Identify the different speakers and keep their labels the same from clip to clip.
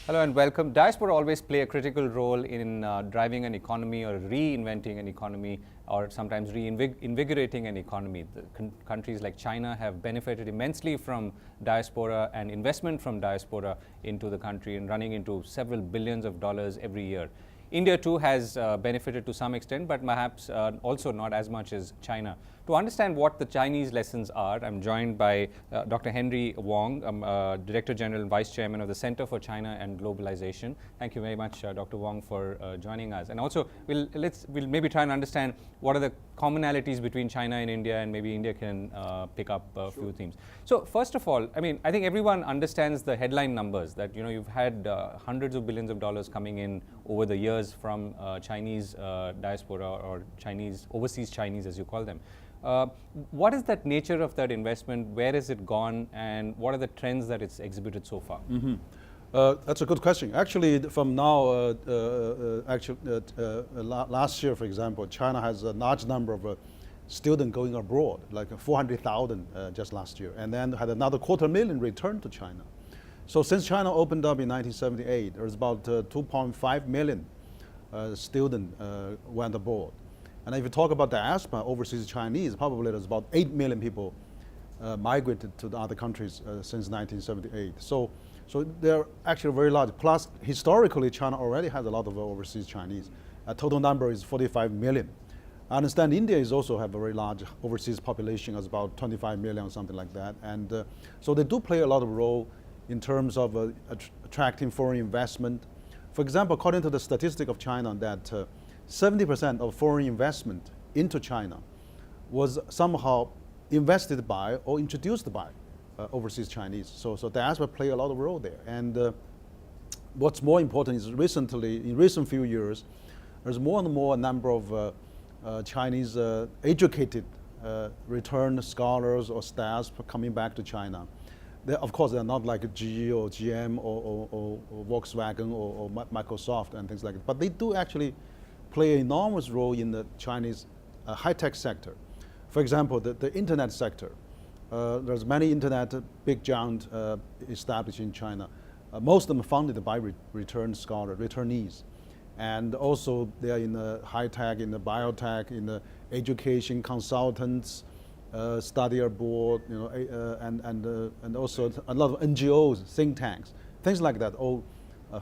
Speaker 1: Hello and welcome. Diaspora always play a critical role in driving an economy or reinventing an economy or sometimes reinvigorating an economy. Countries like China have benefited immensely from diaspora and investment from diaspora into the country and running into several billions of dollars every year. India too has benefited to some extent, but perhaps also not as much as China. To understand what the Chinese lessons are, I'm joined by Dr. Henry Wang, Director General and Vice Chairman of the Center for China and Globalization. Thank you very much, Dr. Wang, for joining us. And also, we'll maybe try and understand what are the commonalities between China and India, and maybe India can pick up a few themes. So first of all, I think everyone understands the headline numbers that you've had hundreds of billions of dollars coming in over the years from Chinese diaspora or overseas Chinese, as you call them. What is that nature of that investment? Where has it gone, and what are the trends that it's exhibited so far?
Speaker 2: That's a good question. Actually, from now, last year, for example, China has a large number of students going abroad, like 400,000 just last year, and then had another 250,000 return to China. So since China opened up in 1978, there's about 2.5 million students went abroad. And if you talk about diaspora, overseas Chinese, probably there's about 8 million people migrated to the other countries since 1978. So they're actually very large. Plus, historically, China already has a lot of overseas Chinese. A total number is 45 million. I understand India is also have a very large overseas population, as about 25 million or something like that. And so they do play a lot of role in terms of attracting foreign investment. For example, according to the statistic of China, that 70% of foreign investment into China was somehow invested by or introduced by overseas Chinese. So diaspora play a lot of role there. And what's more important is in recent few years, there's more and more number of Chinese educated returned scholars or staffs coming back to China. Of course, they're not like GE or GM or Volkswagen or Microsoft and things like that, but they do actually play an enormous role in the Chinese high-tech sector. For example, the internet sector. There's many internet big giant established in China. Most of them funded by returnees. And also they are in the high-tech, in the biotech, in the education, consultants, study abroad, and also a lot of NGOs, think tanks, things like that, all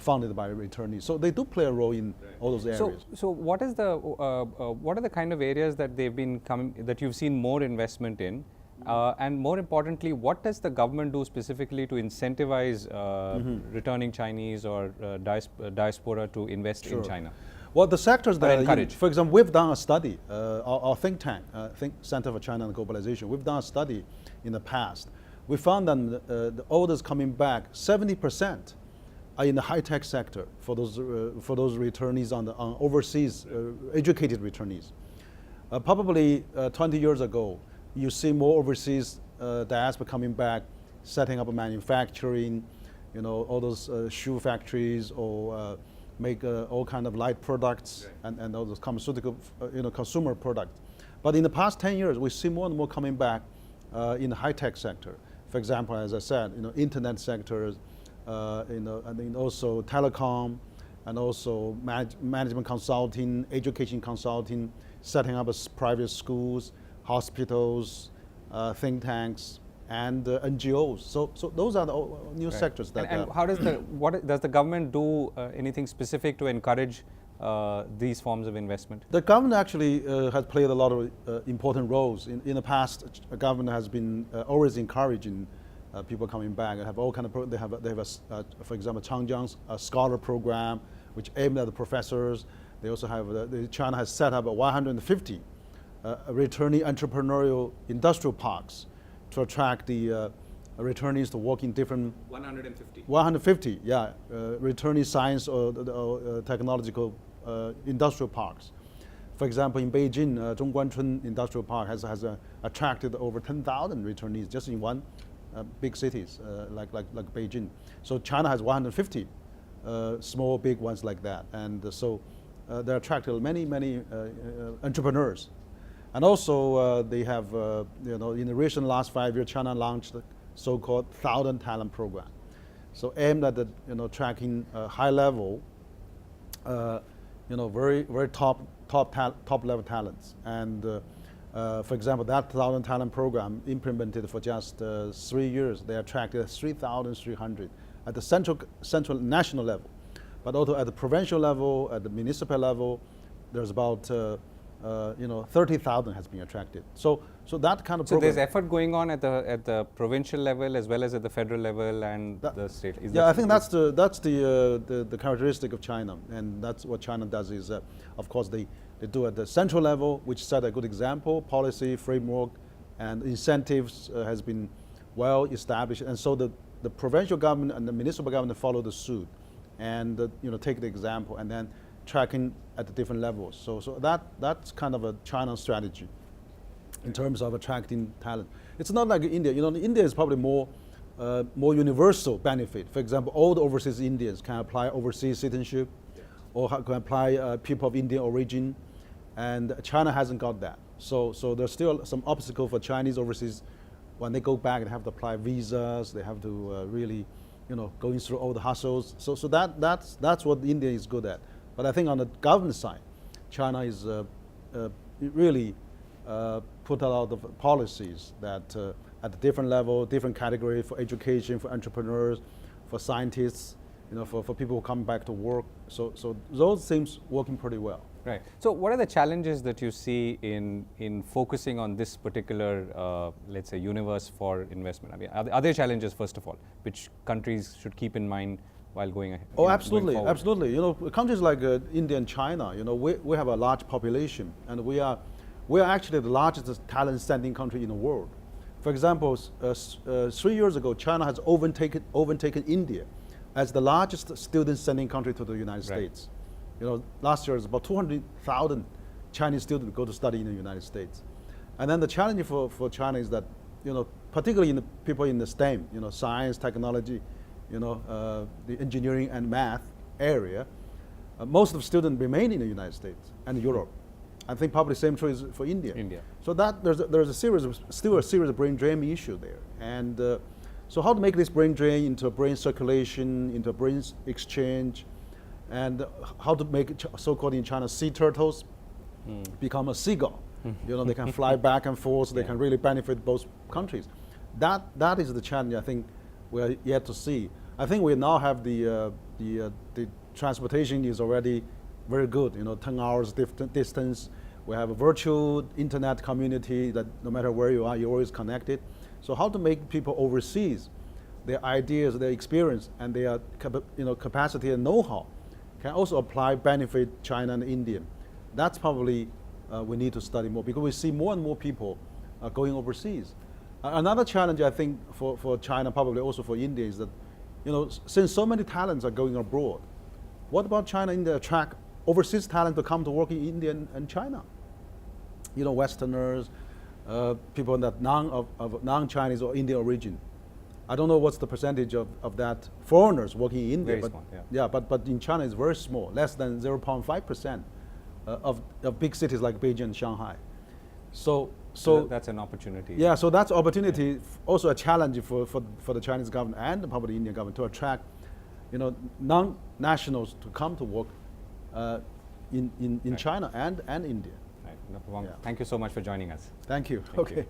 Speaker 2: funded by returnees. So they do play a role in all those areas.
Speaker 1: So what are the kind of areas that that you've seen more investment in? And more importantly, what does the government do specifically to incentivize returning Chinese or diaspora to invest in China?
Speaker 2: Well, the sectors that
Speaker 1: encourage.
Speaker 2: For example, we've done a study, our think tank, Center for China and Globalization, we've done a study in the past. We found that the orders coming back, 70% are in the high-tech sector for those returnees on overseas educated returnees. Probably 20 years ago, you see more overseas diaspora coming back, setting up a manufacturing, all those shoe factories or make all kind of light products and all those pharmaceutical, consumer products. But in the past 10 years, we see more and more coming back in the high-tech sector. For example, as I said, internet sectors, and also telecom, and also management consulting, education consulting, setting up private schools, hospitals, think tanks, and NGOs. So those are the new sectors that.
Speaker 1: And how does does the government do anything specific to encourage these forms of investment?
Speaker 2: The government actually has played a lot of important roles. In the past, the government has been always encouraging people coming back and have all kind of they have for example, Changjiang's scholar program, which aimed at the professors. They also have China has set up 150 returning entrepreneurial industrial parks to attract the returnees to work in different 150, yeah, returning science or technological industrial parks. For example, in Beijing, Zhongguancun Industrial Park has attracted over 10,000 returnees just in one big cities like Beijing. So China has 150 small, big ones like that, and so they attracted many entrepreneurs. And also they have, in the recent last 5 years, China launched the so-called 1,000 Talent Program. So aimed at the, tracking high level, very top level talents. And for example, that 1,000 talent program implemented for just 3 years, they attracted 3,300 at the central national level, but also at the provincial level, at the municipal level, there's about 30,000 has been attracted. So that kind of
Speaker 1: so
Speaker 2: program.
Speaker 1: there's effort going on at the provincial level as well as at the federal level and the state.
Speaker 2: I think that's the characteristic of China, and that's what China does is, of course, they do at the central level, which set a good example. Policy, framework, and incentives has been well established, and so the provincial government and the municipal government follow the suit, and take the example, and then tracking at the different levels. So that's kind of a China strategy in terms of attracting talent. It's not like India. India is probably more universal benefit. For example, all the overseas Indians can apply overseas citizenship, or can apply people of Indian origin, and China hasn't got that. So there's still some obstacle for Chinese overseas. When they go back, they have to apply visas. They have to really, going through all the hassles. So that's what India is good at. But I think on the government side, China is really put a lot of policies that at a different level, different category for education, for entrepreneurs, for scientists, for people who come back to work. So those things working pretty well.
Speaker 1: Right. So what are the challenges that you see in focusing on this particular, let's say, universe for investment? I mean, are there challenges, first of all, which countries should keep in mind while going ahead?
Speaker 2: Oh, absolutely, absolutely. Countries like India and China, we have a large population, and we are actually the largest talent sending country in the world. For example, 3 years ago, China has overtaken India as the largest student sending country to the United States. Last year, it was about 200,000 Chinese students go to study in the United States. And then the challenge for China is that, particularly in the people in the STEM, science, technology, the engineering and math area, most of the students remain in the United States and Europe. I think probably the same true is for India. So that there's still a series of brain drain issue there. And so how to make this brain drain into a brain circulation, into a brain exchange, and how to make so-called in China sea turtles become a seagull. They can fly back and forth. They can really benefit both countries. That is the challenge I think we're yet to see. I think we now have the transportation is already very good. 10 hours distance. We have a virtual internet community that no matter where you are, you're always connected. So how to make people overseas, their ideas, their experience, and their capacity and know-how can also apply benefit China and India. That's probably we need to study more, because we see more and more people going overseas. Another challenge I think for China, probably also for India, is that since so many talents are going abroad, what about China and India attract overseas talent to come to work in India and China? Westerners, people that non-Chinese or Indian origin. I don't know what's the percentage of that foreigners working in India.
Speaker 1: Very small,
Speaker 2: but in China it's very small, less than 0.5% of big cities like Beijing and Shanghai. So
Speaker 1: that's an opportunity.
Speaker 2: Yeah, so that's opportunity, also a challenge for the Chinese government and probably the Indian government to attract, non-nationals to come to work in China and India.
Speaker 1: Right. Dr. Wang, thank you so much for joining us.
Speaker 2: Thank you.
Speaker 1: Thank you.